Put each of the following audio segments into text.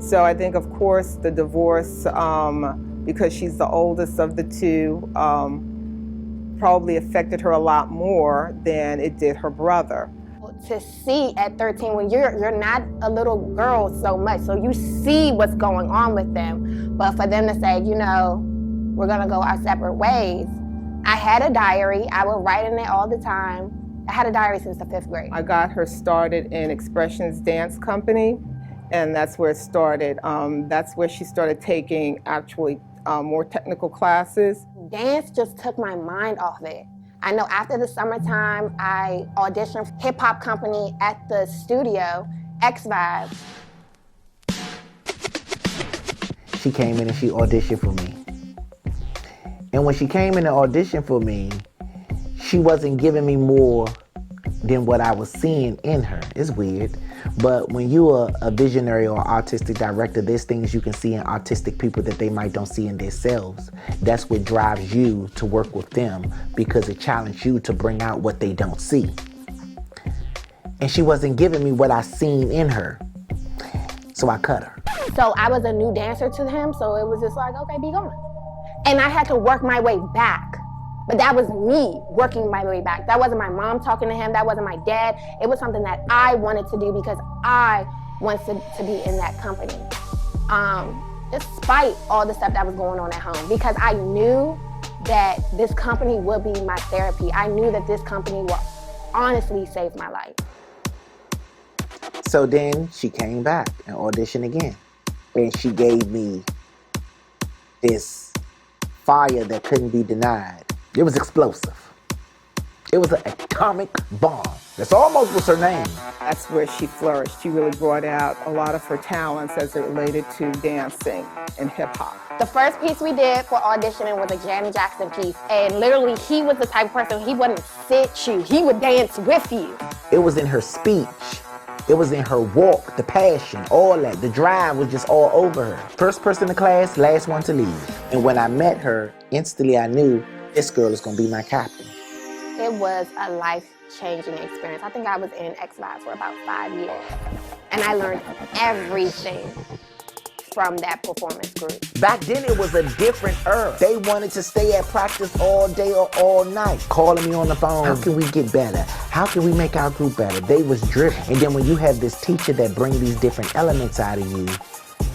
So I think, of course, the divorce, because she's the oldest of the two, probably affected her a lot more than it did her brother. To see at 13, when you're not a little girl so much, so you see what's going on with them, but for them to say, we're gonna go our separate ways. I had a diary. I would write in it all the time. I had a diary since the 5th grade. I got her started in Expressions Dance Company, and that's where it started. That's where she started taking actually more technical classes. Dance just took my mind off it. I know after the summertime, I auditioned for hip hop company at the studio, X Vibe. She came in and she auditioned for me. And when she came in and auditioned for me, she wasn't giving me more than what I was seeing in her. It's weird. But when you're a visionary or artistic director, there's things you can see in artistic people that they might don't see in themselves. That's what drives you to work with them, because it challenges you to bring out what they don't see. And she wasn't giving me what I seen in her. So I cut her. So I was a new dancer to him, so it was just like, okay, be gone. And I had to work my way back. But that was me working my way back. That wasn't my mom talking to him. That wasn't my dad. It was something that I wanted to do because I wanted to be in that company. Despite all the stuff that was going on at home, because I knew that this company would be my therapy. I knew that this company would honestly save my life. So then she came back and auditioned again. And she gave me this fire that couldn't be denied. It was explosive. It was an atomic bomb. That's almost was her name. That's where she flourished. She really brought out a lot of her talents as it related to dancing and hip hop. The first piece we did for auditioning was a Janet Jackson piece. And literally, he was the type of person, he wouldn't sit you. He would dance with you. It was in her speech. It was in her walk, the passion, all that. The drive was just all over her. First person in the class, last one to leave. And when I met her, instantly I knew this girl is gonna be my captain. It was a life-changing experience. I think I was in X Vibe for about 5 years. And I learned everything from that performance group. Back then it was a different era. They wanted to stay at practice all day or all night, calling me on the phone. How can we get better? How can we make our group better? They was driven. And then when you have this teacher that brings these different elements out of you,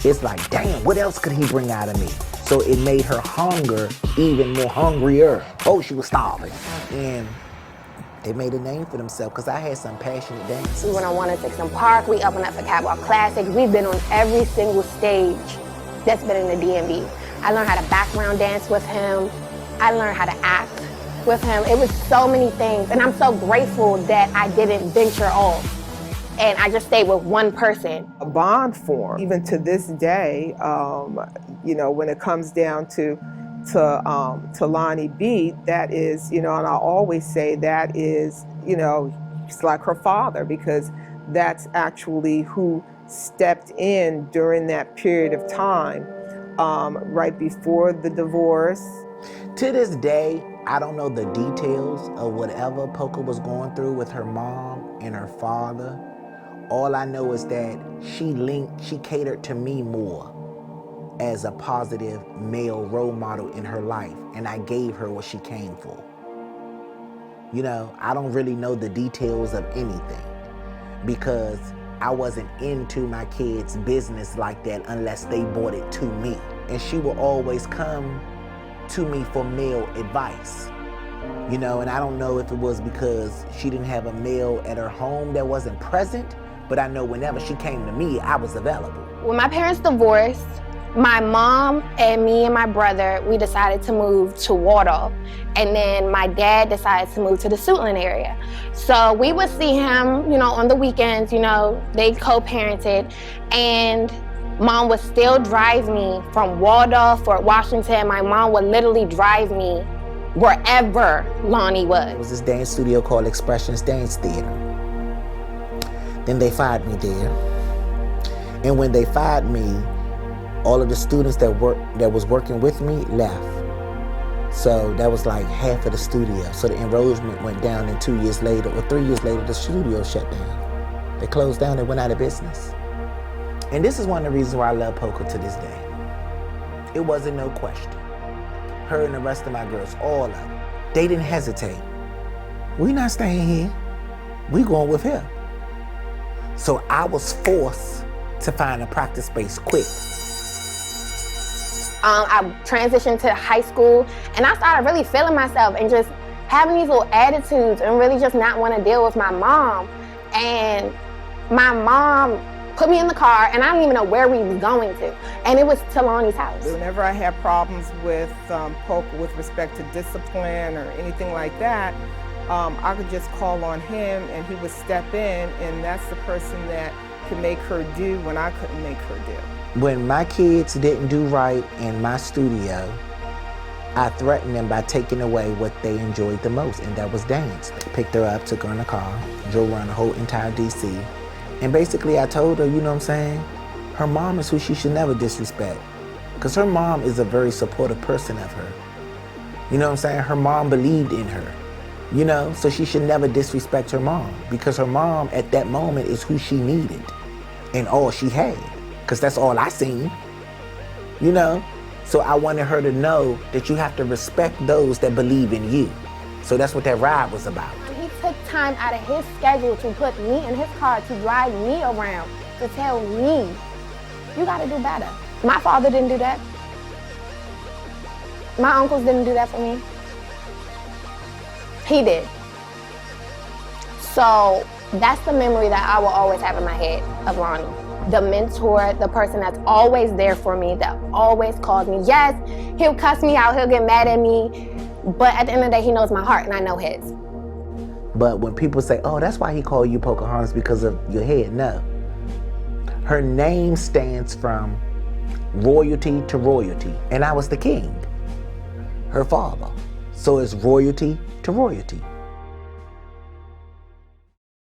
it's like, damn, what else could he bring out of me? So it made her hunger even more hungrier. Oh, she was starving. And they made a name for themselves because I had some passionate dancers. We went on 106 Park, we opened up the Catwalk Classic. We've been on every single stage that's been in the DMV. I learned how to background dance with him. I learned how to act with him. It was so many things. And I'm so grateful that I didn't venture off. And I just stayed with one person. A bond form, even to this day, when it comes down to Lonnie B, that is, and I always say that is, it's like her father, because that's actually who stepped in during that period of time, right before the divorce. To this day, I don't know the details of whatever Poca was going through with her mom and her father. All I know is that she catered to me more as a positive male role model in her life, and I gave her what she came for. I don't really know the details of anything because I wasn't into my kids' business like that unless they brought it to me. And she will always come to me for male advice. And I don't know if it was because she didn't have a male at her home that wasn't present, but I know whenever she came to me, I was available. When my parents divorced, my mom and me and my brother, we decided to move to Waldorf. And then my dad decided to move to the Suitland area. So we would see him, on the weekends, they co-parented. And mom would still drive me from Waldorf, Fort Washington. My mom would literally drive me wherever Lonnie was. It was this dance studio called Expressions Dance Theater. Then they fired me there. And when they fired me, all of the students that was working with me left. So that was like half of the studio. So the enrollment went down, and 2 years later, or 3 years later, the studio shut down. They closed down, they went out of business. And this is one of the reasons why I love Poca to this day. It wasn't no question. Her and the rest of my girls, all of them, they didn't hesitate. We not staying here. We going with him. So I was forced to find a practice space quick. I transitioned to high school and I started really feeling myself and just having these little attitudes and really just not want to deal with my mom. And my mom put me in the car and I don't even know where we was going to. And it was to Lonnie's house. Whenever I had problems with Poca with respect to discipline or anything like that, I could just call on him and he would step in, and that's the person that could make her do when I couldn't make her do. When my kids didn't do right in my studio, I threatened them by taking away what they enjoyed the most, and that was dance. Picked her up, took her in the car, drove around the whole entire DC. And basically I told her, you know what I'm saying? Her mom is who she should never disrespect. Because her mom is a very supportive person of her. You know what I'm saying? Her mom believed in her. You know, so she should never disrespect her mom, because her mom at that moment is who she needed and all she had, because that's all I seen, you know? So I wanted her to know that you have to respect those that believe in you. So that's what that ride was about. He took time out of his schedule to put me in his car to drive me around, to tell me, you gotta do better. My father didn't do that. My uncles didn't do that for me. He did. So that's the memory that I will always have in my head of Lonnie. The mentor, the person that's always there for me, that always calls me. Yes, he'll cuss me out, he'll get mad at me, but at the end of the day, he knows my heart and I know his. But when people say, oh, that's why he called you Pocahontas because of your head, no. Her name stands from royalty to royalty, and I was the king, her father. So it's royalty to royalty.